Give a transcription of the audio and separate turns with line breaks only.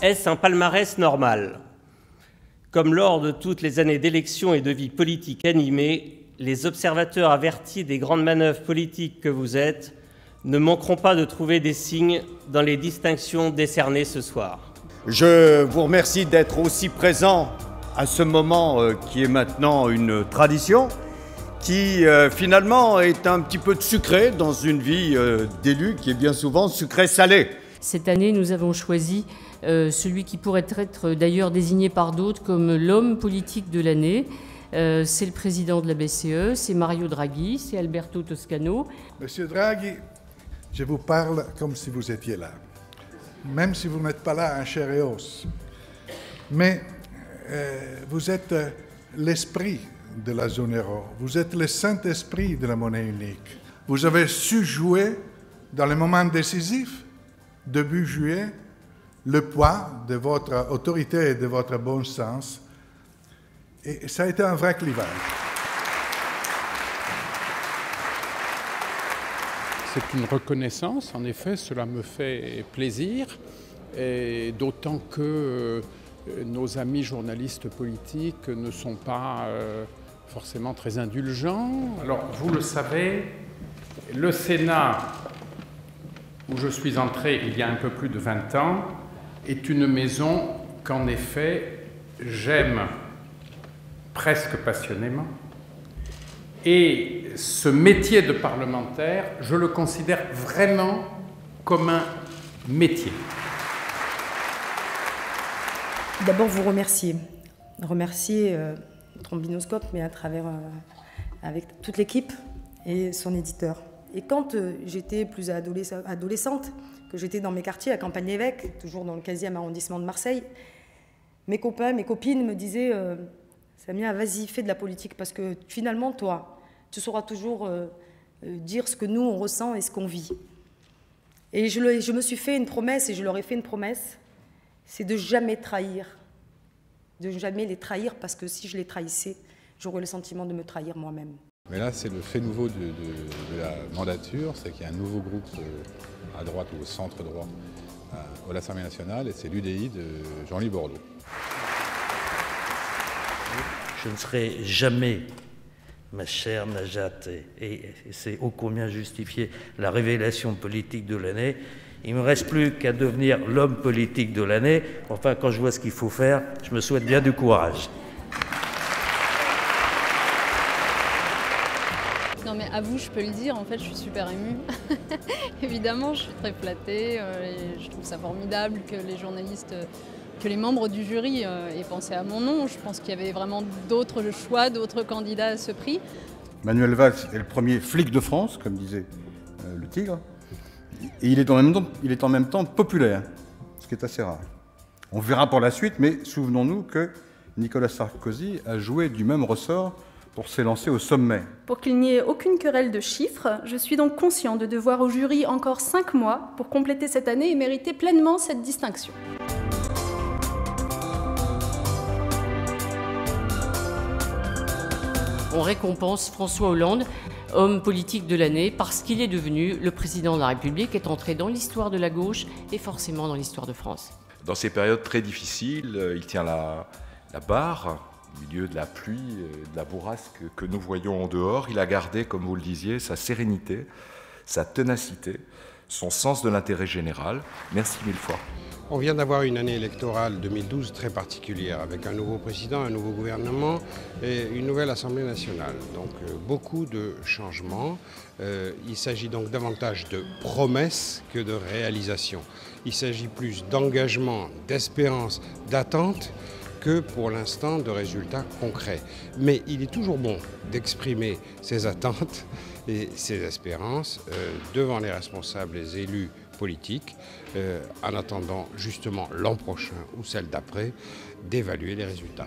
Est-ce un palmarès normal? Comme lors de toutes les années d'élections et de vie politique animée, les observateurs avertis des grandes manœuvres politiques que vous êtes ne manqueront pas de trouver des signes dans les distinctions décernées ce soir.
Je vous remercie d'être aussi présent à ce moment qui est maintenant une tradition, qui finalement est un petit peu de sucré dans une vie d'élu qui est bien souvent sucré-salé.
Cette année, nous avons choisi celui qui pourrait être d'ailleurs désigné par d'autres comme l'homme politique de l'année. C'est le président de la BCE, c'est Mario Draghi, c'est Alberto Toscano.
Monsieur Draghi, je vous parle comme si vous étiez là, même si vous n'êtes pas là en chair et os. Mais vous êtes l'esprit de la zone euro, vous êtes le Saint-Esprit de la monnaie unique. Vous avez su jouer dans les moments décisifs, début juillet, le poids de votre autorité et de votre bon sens. Et ça a été un vrai clivage.
C'est une reconnaissance, en effet, cela me fait plaisir, et d'autant que nos amis journalistes politiques ne sont pas forcément très indulgents. Alors, vous le savez, le Sénat, où je suis entré il y a un peu plus de 20 ans, est une maison qu'en effet j'aime presque passionnément. Et ce métier de parlementaire, je le considère vraiment comme un métier.
D'abord vous remercier Trombinoscope, mais à travers avec toute l'équipe et son éditeur. Et quand j'étais plus adolescente, que j'étais dans mes quartiers à Campagne-l'Évêque, toujours dans le 15e arrondissement de Marseille, mes copains, mes copines me disaient Samia, vas-y, fais de la politique, parce que finalement, toi, tu sauras toujours dire ce que nous, on ressent et ce qu'on vit. Et je me suis fait une promesse, et je leur ai fait une promesse, c'est de jamais trahir, de jamais les trahir, parce que si je les trahissais, j'aurais le sentiment de me trahir moi-même.
Mais là, c'est le fait nouveau de la mandature, c'est qu'il y a un nouveau groupe à droite ou au centre droit à l'Assemblée nationale, et c'est l'UDI de Jean-Louis Borloo.
Je ne serai jamais, ma chère Najat, et c'est ô combien justifié, la révélation politique de l'année. Il ne me reste plus qu'à devenir l'homme politique de l'année. Enfin, quand je vois ce qu'il faut faire, je me souhaite bien du courage.
Non mais à vous, je peux le dire, en fait, je suis super émue. Évidemment, je suis très flattée. Et je trouve ça formidable que les journalistes, que les membres du jury aient pensé à mon nom. Je pense qu'il y avait vraiment d'autres choix, d'autres candidats à ce prix.
Manuel Valls est le premier flic de France, comme disait le Tigre. Et il est en même temps populaire, ce qui est assez rare. On verra pour la suite, mais souvenons-nous que Nicolas Sarkozy a joué du même ressort pour s'élancer au sommet.
Pour qu'il n'y ait aucune querelle de chiffres, je suis donc conscient de devoir au jury encore 5 mois pour compléter cette année et mériter pleinement cette distinction.
On récompense François Hollande, homme politique de l'année, parce qu'il est devenu le président de la République, est entré dans l'histoire de la gauche et forcément dans l'histoire de France.
Dans ces périodes très difficiles, il tient la barre. Au milieu de la pluie, de la bourrasque que nous voyons en dehors, il a gardé, comme vous le disiez, sa sérénité, sa ténacité, son sens de l'intérêt général. Merci mille fois.
On vient d'avoir une année électorale 2012 très particulière, avec un nouveau président, un nouveau gouvernement et une nouvelle Assemblée nationale. Donc beaucoup de changements. Il s'agit donc davantage de promesses que de réalisations. Il s'agit plus d'engagement, d'espérance, d'attente, que pour l'instant de résultats concrets. Mais il est toujours bon d'exprimer ses attentes et ses espérances devant les responsables, les élus politiques, en attendant justement l'an prochain ou celle d'après d'évaluer les résultats.